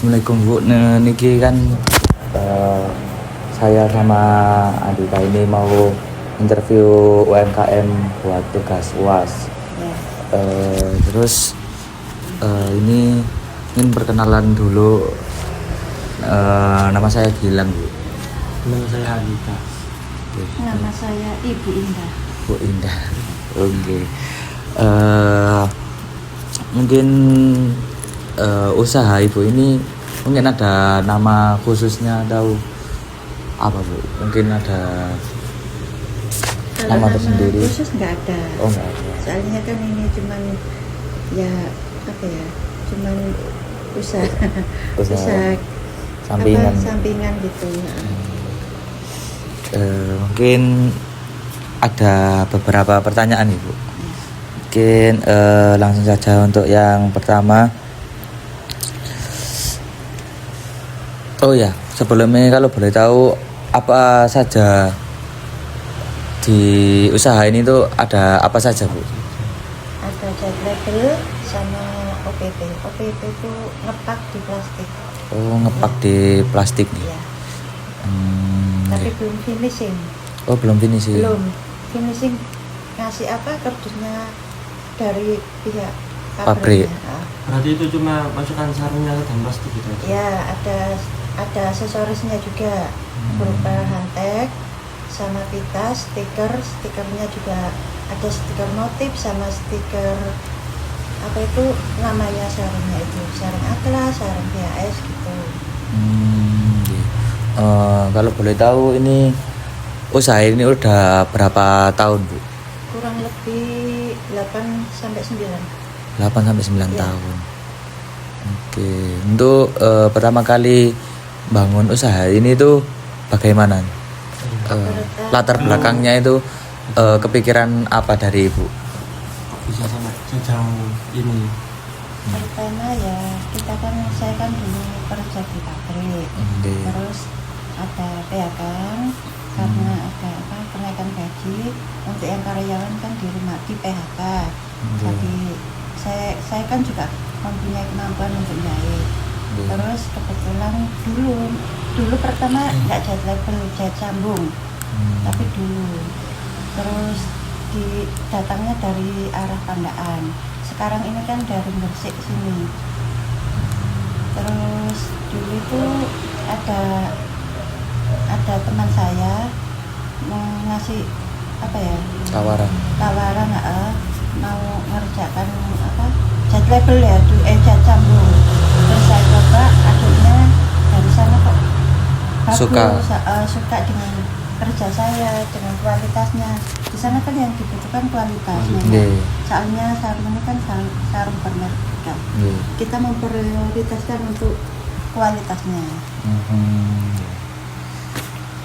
Assalamualaikum Bu. Nah, niki kan eh, saya sama Andika ini mau interview UMKM buat tugas UAS. Ya. Terus ini ingin perkenalan dulu. Nama saya Gilang Bu. Nama saya Andika. Oke. Nama saya Ibu Indah. Bu Indah. Oke. Mungkin usaha Ibu ini mungkin ada nama khususnya atau apa Bu? Mungkin ada Kalau nama nama tersendiri? khusus nggak ada. Oh enggak ada. Soalnya kan ini cuman ya apa ya, cuman usaha Usaha sampingan. sampingan gitu. Mungkin ada beberapa pertanyaan Ibu. Mungkin langsung saja untuk yang pertama. Oh ya, sebelumnya kalau boleh tahu apa saja di usaha ini tuh ada apa saja Bu? Ada cat label sama OPP. OPP itu ngepak di plastik. Oh, ngepak di plastik nih. Ya. Tapi Iya. belum finishing. Oh, belum finishing. Belum finishing. Ngasih apa kardusnya dari pihak Pabrik. pabriknya. Berarti itu cuma masukkan sarungnya ke dalam plastik gitu aja? Ya, ada aksesorisnya juga berupa handtag sama pita, stikernya juga ada stiker motif sama stiker apa itu namanya sarungnya itu sarung atlas, sarung PAS gitu. Iya. Kalau boleh tahu ini usaha ini udah berapa tahun Bu? Kurang lebih 8 sampai 9. 8 sampai 9 Iya. tahun. Oke, untuk pertama kali bangun usaha ini tuh bagaimana? Latar belakangnya itu kepikiran apa dari Ibu? Bisa sampai sejauh ini. Pertama ya saya kan dulu kerja di pabrik. Oke. Terus ada PHK karena ada kenaikan gaji untuk yang karyawan kan di rumah di PHK. Jadi saya kan juga mempunyai kemampuan untuk jahit. Terus kebetulan dulu pertama nggak jahit label, jahit sambung, tapi dulu terus datangnya dari arah Pandaan. Sekarang ini kan dari Gresik sini. Terus dulu itu ada teman saya mau ngasih apa ya Tawaran. mau ngerjakan cat label ya cat sambung. Terus saya coba akhirnya dari sana kok bagus, suka dengan kerja saya, dengan kualitasnya. Di sana kan yang dibutuhkan kualitasnya. Soalnya sarung ini kan sarung bermerek. Kita memprioritaskan untuk kualitasnya.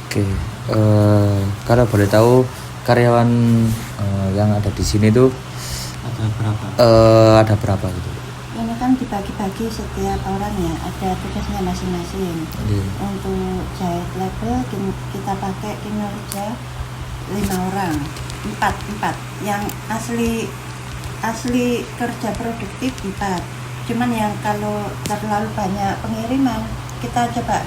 Oke. Kalau boleh tahu karyawan yang ada di sini tuh Ada berapa? ada berapa gitu? Ini kan dibagi-bagi setiap orang ya, ada tugasnya masing-masing. Untuk jahit label kita pakai kinerja 5 orang, 4. Yang asli kerja produktif 4. Cuman yang kalau terlalu banyak pengiriman, kita coba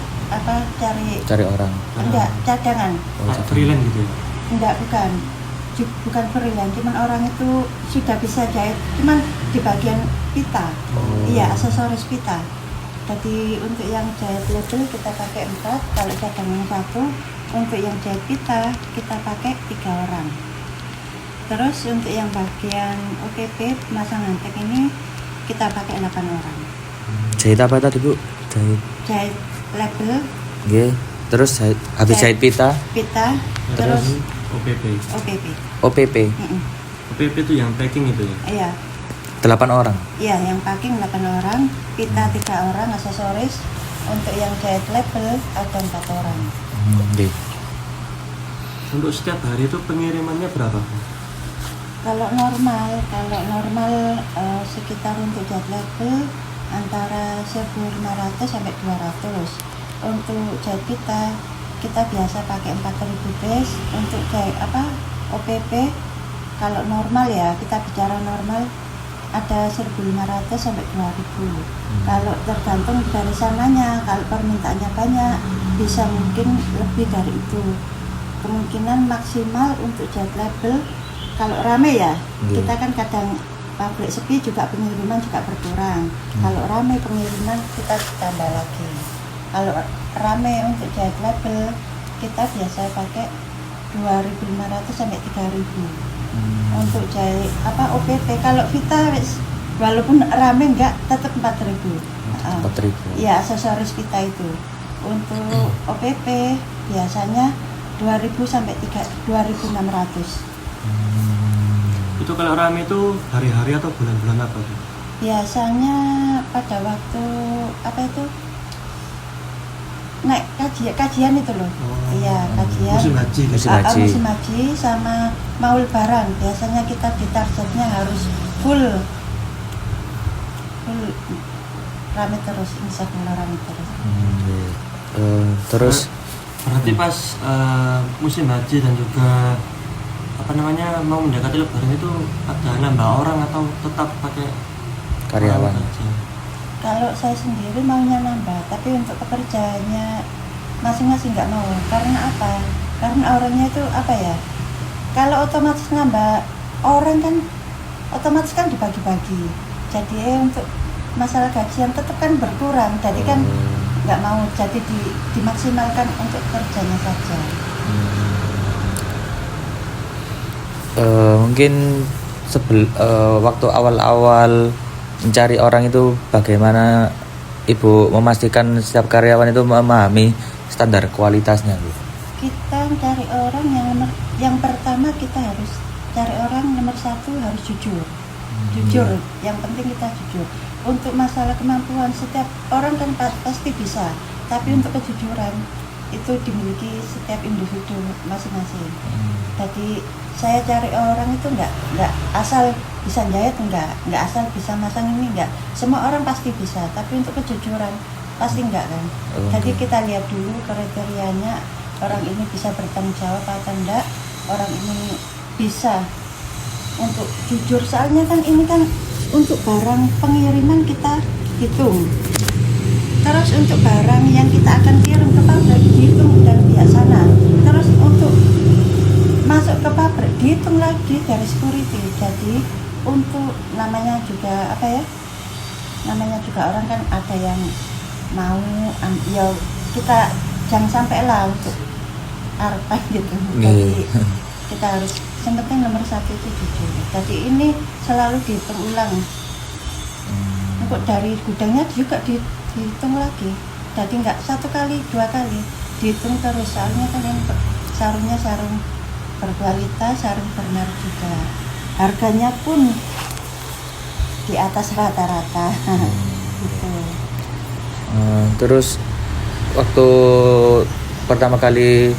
cari orang. enggak cadangan. Freelance gitu ya? Enggak, bukan freelance, cuman orang itu sudah bisa jahit, cuman di bagian pita. Iya, aksesoris pita. Jadi untuk yang jahit label kita pakai 4, kalau cadangan 1. Untuk yang jahit pita kita pakai 3 orang. Terus untuk yang bagian OPP masang handtag ini kita pakai 8 orang. Jahit apa tadi Bu? Jahit label, Oke. Terus habis jahit pita, terus OPP. OPP. OPP. OPP itu yang packing itu ya? Iya. 8 orang. Iya, yang packing 8 orang, pita 3 orang, aksesoris. Untuk yang jahit label ada 4 orang. Oke. Untuk setiap hari itu pengirimannya berapa? Kalau normal sekitar untuk jahit label antara 1.500 sampai 200. Untuk jahit pita kita biasa pakai 4.000 piece. Untuk jahit OPP kalau normal ya, kita bicara normal ada 1.500 sampai 2.000. Kalau tergantung dari sananya, kalau permintaannya banyak bisa mungkin lebih dari itu. Kemungkinan maksimal untuk jet label kalau rame ya, kita kan kadang pabrik sepi juga pengiriman juga berkurang. Kalau rame pengiriman kita tambah lagi. Kalau rame untuk jet label kita biasa pakai 2.500 sampai 3.000. Untuk jahit OPP. Kalau Vita walaupun rame enggak tetap 4.000. 4.000. Ya, aksesoris Vita itu. Untuk OPP biasanya 2.000 sampai 2.600. Itu kalau rame itu hari-hari atau bulan-bulan apa tuh? Biasanya pada waktu naik kajian itu loh. Iya, kajian. Musim haji. Musim haji sama mau lebaran. Biasanya kita di targetnya harus full rame terus, insya Allah rame terus. Terus berarti pas musim haji dan juga mau mendekati lebaran itu ada nambah orang atau tetap pakai karyawan. orang saja? Kalau saya sendiri maunya nambah, tapi untuk pekerjaannya masing-masing nggak mau. Karena apa? Karena orangnya itu kalau otomatis nambah orang kan otomatis kan dibagi-bagi. Jadi untuk masalah gajian tetap kan berkurang. Jadi kan nggak mau. Jadi dimaksimalkan untuk kerjanya saja. Mungkin waktu awal-awal mencari orang itu bagaimana Ibu memastikan setiap karyawan itu memahami standar kualitasnya, Bu? Kita cari orang yang pertama kita harus cari orang nomor 1 harus jujur. Jujur, yang penting kita jujur. Untuk masalah kemampuan setiap orang kan pasti bisa, tapi untuk kejujuran itu dimiliki setiap individu masing-masing. Jadi saya cari orang itu nggak asal bisa jahit, nggak asal bisa masang ini, nggak. Semua orang pasti bisa, tapi untuk kejujuran pasti nggak kan. Jadi kita lihat dulu kriterianya, orang ini bisa bertanggung jawab atau enggak, orang ini bisa untuk jujur. Soalnya kan ini kan untuk barang pengiriman kita hitung, terus untuk barang yang kita akan kirim ke pabrik dihitung dari pihak sana, terus untuk masuk ke pabrik dihitung lagi dari security. Jadi untuk namanya juga orang kan ada yang mau ya kita jangan sampai lah untuk arpa gitu. Jadi kita harus yang penting nomor 1 itu jujur. Jadi ini selalu dihitung ulang. Untuk dari gudangnya juga dihitung lagi. Jadi nggak 1 kali 2 kali dihitung terus. Soalnya kan yang sarungnya sarung berkualitas, sarung bermerek juga. Harganya pun di atas rata-rata. Gitu. Terus waktu pertama kali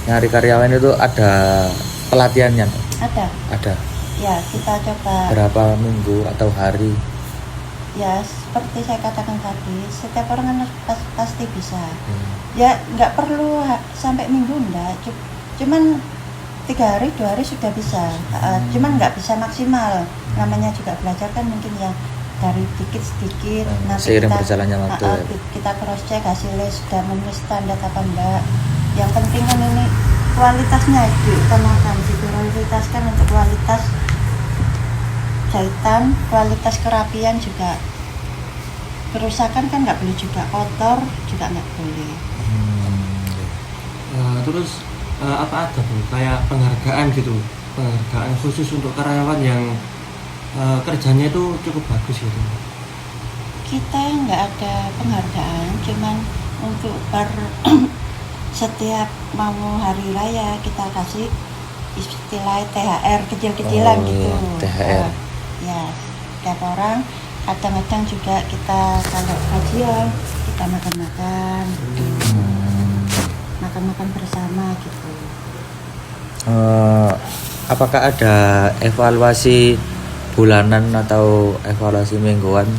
nyari karyawan itu ada pelatihannya? Ada. Ya, kita coba. Berapa minggu atau hari? Ya, seperti saya katakan tadi, setiap orang kan pasti bisa. Ya, nggak perlu sampai minggu enggak. Cuman 3 hari 2 hari sudah bisa. Cuman nggak bisa maksimal. Namanya juga belajar kan mungkin ya dari sedikit. Nanti seiring berjalannya waktu. Kita cross check hasilnya sudah memenuhi standar apa enggak. Yang penting kan ini kualitasnya diutamakan, diprioritaskan untuk kualitas jahitan, kualitas kerapian juga. Kerusakan kan nggak boleh juga, kotor juga nggak boleh. Terus apa ada tuh kayak penghargaan khusus untuk karyawan yang kerjanya itu cukup bagus gitu? Kita nggak ada penghargaan, cuman untuk setiap mau hari raya kita kasih istilah THR kecil-kecilan gitu. THR. Ya, setiap orang. Kadang-kadang juga kita kalau kajian kita makan-makan gitu. Makan-makan bersama gitu. Apakah ada evaluasi bulanan atau evaluasi mingguan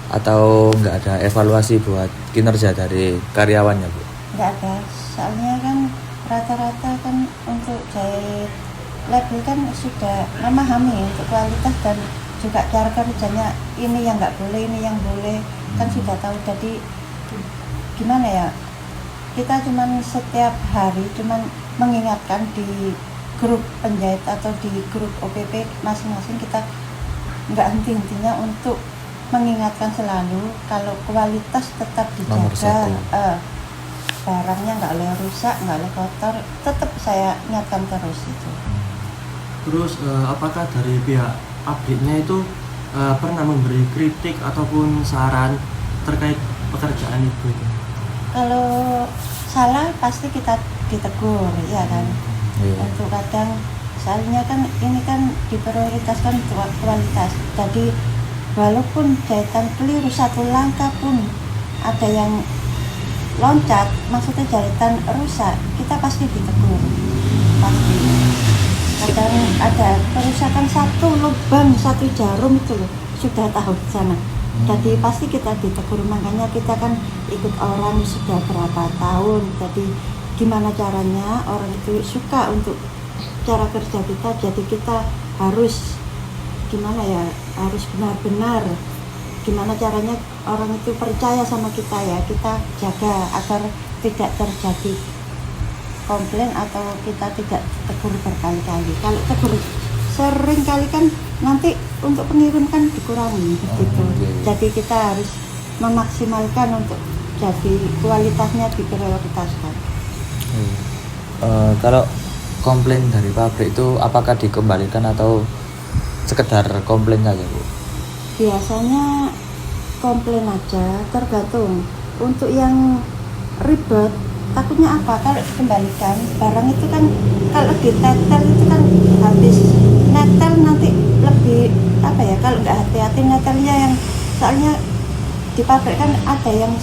atau nggak ada evaluasi buat kinerja dari karyawannya, Bu? Nggak ada, soalnya kan rata-rata kan untuk jahit label kan sudah memahami untuk kualitas dan juga cara kerjanya ini yang nggak boleh, ini yang boleh, kan sudah tahu. Jadi gimana ya, kita cuman setiap hari cuman mengingatkan di grup penjahit atau di grup OPP masing-masing, kita nggak henti-hentinya untuk mengingatkan selalu kalau kualitas tetap Nomor dijaga, satu. barangnya nggak boleh rusak, nggak boleh kotor, tetap saya ingatkan terus itu. Terus apakah dari pihak pabriknya itu pernah memberi kritik ataupun saran terkait pekerjaan ibu itu? Kalau salah pasti kita ditegur, ya kan. Iya. Untuk kadang soalnya kan ini kan diprioritaskan kualitas. Jadi walaupun jahitan keliru satu langkah pun ada yang loncat, maksudnya jahitan rusak, kita pasti ditegur, pasti. Kadang ada kerusakan satu lubang, satu jarum itu loh, sudah tahu di sana. Jadi pasti kita ditegur, makanya kita kan ikut orang sudah berapa tahun. Jadi gimana caranya orang itu suka untuk cara kerja kita, jadi kita harus gimana ya, harus benar-benar gimana caranya orang itu percaya sama kita ya, kita jaga agar tidak terjadi komplain atau kita tidak tegur berkali-kali. Kalau tegur sering kali kan nanti untuk pengirim kan dikurangi gitu. Jadi kita harus memaksimalkan untuk jadi kualitasnya diprioritaskan. Kalau komplain dari pabrik itu apakah dikembalikan atau sekedar komplain saja, Bu? Biasanya komplain aja, tergantung. Untuk yang ribet, takutnya apa? Kalau dikembalikan, barang itu kan kalau ditetel itu kan habis netel nanti lebih apa ya? Kalau nggak hati-hati netelnya, yang soalnya di pabrik kan ada yang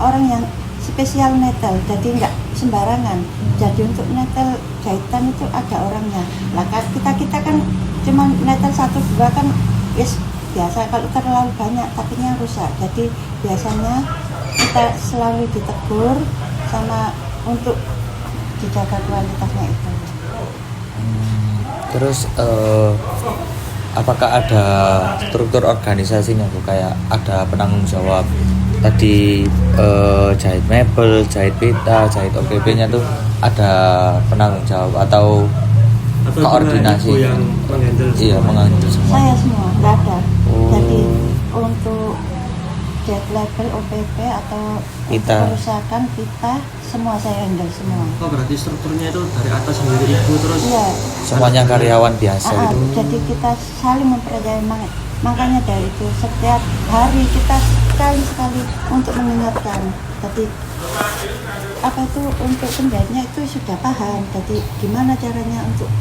orang yang spesial netel, jadi nggak sembarangan. Jadi untuk netel jahitan itu ada orangnya. Lah kita kan cuma netel 1-2 kan yes, biasa. Kalau terlalu banyak takutnya rusak. Jadi biasanya kita selalu ditegur sama untuk dijaga kualitasnya itu. Terus apakah ada struktur organisasinya, Bu? Kayak ada penanggung jawab tadi, jahit mebel, jahit pita, jahit OPP-nya tuh ada penanggung jawab atau koordinasi ibu yang menghandle semua? Iya, menghandle semua. Saya semua nggak ada. Oh. Jadi untuk jet label OPP atau Pita. kerusakan pita semua saya handle semua. Oh, berarti strukturnya itu dari atas sendiri ibu terus? Iya. Semuanya karyawan biasa gitu. Jadi kita saling mempercayai, makanya dari itu setiap hari kita sekali-sekali untuk mengingatkan. Jadi apa itu untuk penjahitnya itu sudah paham. Jadi gimana caranya untuk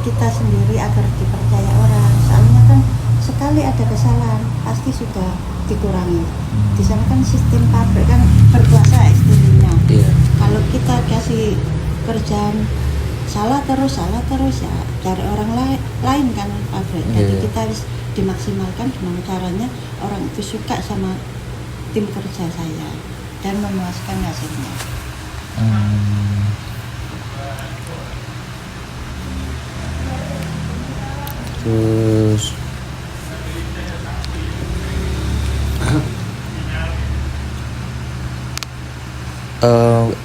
kita sendiri agar dipercaya orang. Soalnya kan sekali ada kesalahan pasti sudah dikurangi. Di sana kan sistem pabrik kan berkuasa istilahnya. Iya. Kalau kita kasih kerjaan salah terus ya cari orang lain kan pabrik. Jadi Iya. kita harus dimaksimalkan gimana caranya orang itu suka sama tim kerja saya dan memuaskan hasilnya. Terus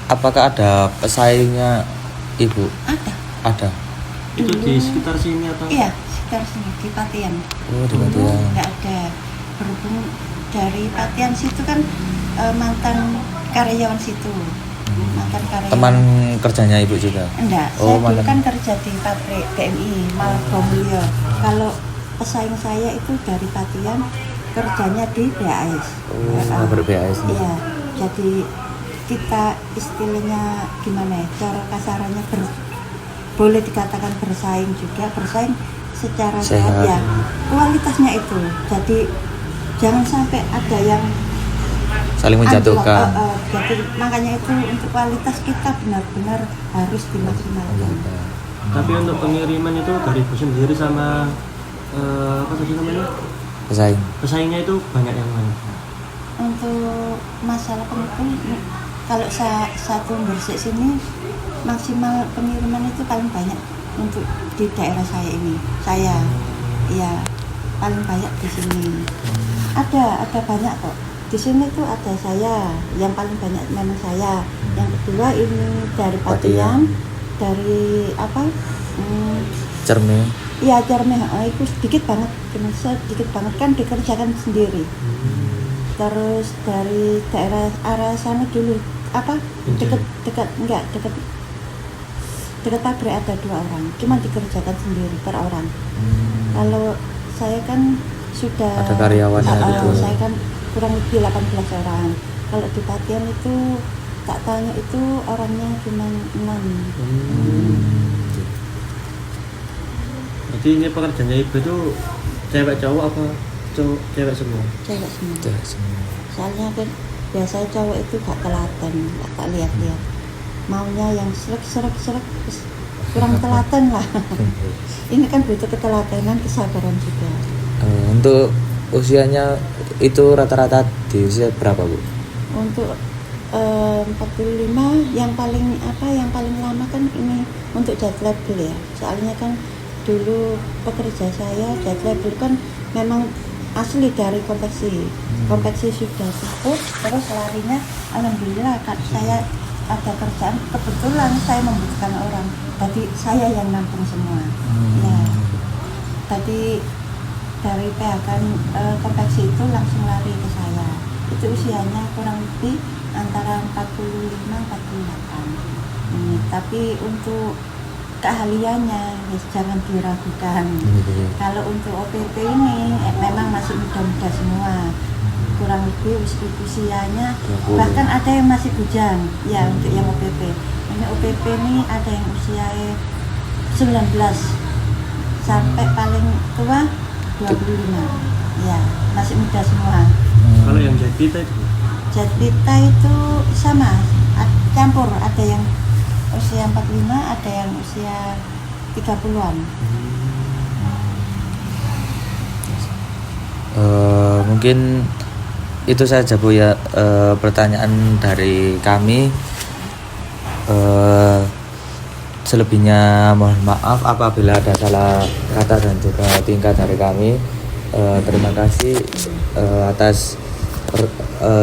apakah ada pesaingnya, Ibu? Ada. Ada. Itu di sekitar sini atau? Iya, sekitar sini di Patian. Oh, di Dulu Patian. nggak ada. Berhubung dari Patian situ kan mantan karyawan situ. Mantan karyawan. Teman kerjanya Ibu juga? Enggak, Oh, saya dulu mantan. kan kerja di pabrik PMI Malbomulyo. Kalau pesaing saya itu dari Patian, kerjanya di BAS. Oh, pabrik BAS nih. Iya, jadi kita istilahnya gimana ya, cara kasarannya boleh dikatakan bersaing juga, bersaing secara sehat ya, kualitasnya itu. Jadi jangan sampai ada yang Saling menjatuhkan. jadi makanya itu untuk kualitas kita benar-benar harus dimaksimalkan. Tapi untuk pengiriman itu dari ibu sendiri sama apa tadi namanya? Pesaing. Pesaingnya itu banyak yang mana? Untuk masalah pengiriman, kalau satu bersih sini maksimal pengiriman itu paling banyak untuk di daerah saya ini. Saya, iya. paling banyak di sini. Ada banyak kok. Di sini tuh ada saya, yang paling banyak memang saya. Yang kedua ini dari Patian, dari apa? Cerme. Iya, Cerme. Itu sedikit banget, cuma sedikit banget kan dikerjakan sendiri. Terus dari daerah arah sana dulu apa? Dekat pabrik ada 2 orang, cuma dikerjakan sendiri per orang. Kalau saya kan sudah Ada karyawannya gitu. Saya kan kurang lebih 18 orang. Kalau di Patian itu tak tanya itu orangnya cuma 6. Jadi ini pekerjaannya ibu itu cewek cowok apa cewek semua? Cewek semua. Cewek semua. Soalnya kan biasanya cowok itu gak telaten, gak lihat-lihat. Maunya yang serek kurang telaten lah. Ini kan butuh ketelatenan, kesabaran juga. Untuk usianya itu rata-rata di usia berapa, Bu? Untuk 45 yang paling lama kan ini untuk jet label ya. Soalnya kan dulu pekerja saya jet label kan memang asli dari konveksi sudah cukup, terus larinya alhamdulillah kan saya ada kerjaan, kebetulan saya membutuhkan orang, jadi saya yang nampung semua. Ya, tadi dari PHK konveksi itu langsung lari ke saya. Itu usianya kurang lebih antara 45-48. Tapi untuk keahliannya jangan diragukan. Kalau untuk OPP ini memang masih muda-muda semua. Kurang lebih usianya bahkan ada yang masih bujang ya untuk yang OPP. Ini OPP ini ada yang usia 19 sampai paling tua 25. Ya, masih muda semua. Kalau yang jahit pita itu? Jahit pita itu sama, campur, ada yang usia 45, ada yang usia 30-an. Mungkin itu saja, Bu, ya, pertanyaan dari kami. Selebihnya mohon maaf apabila ada salah kata dan juga tingkah dari kami. Terima kasih atas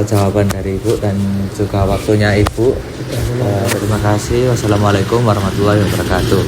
jawaban dari Ibu dan juga waktunya Ibu. Terima kasih. Wassalamualaikum warahmatullahi wabarakatuh.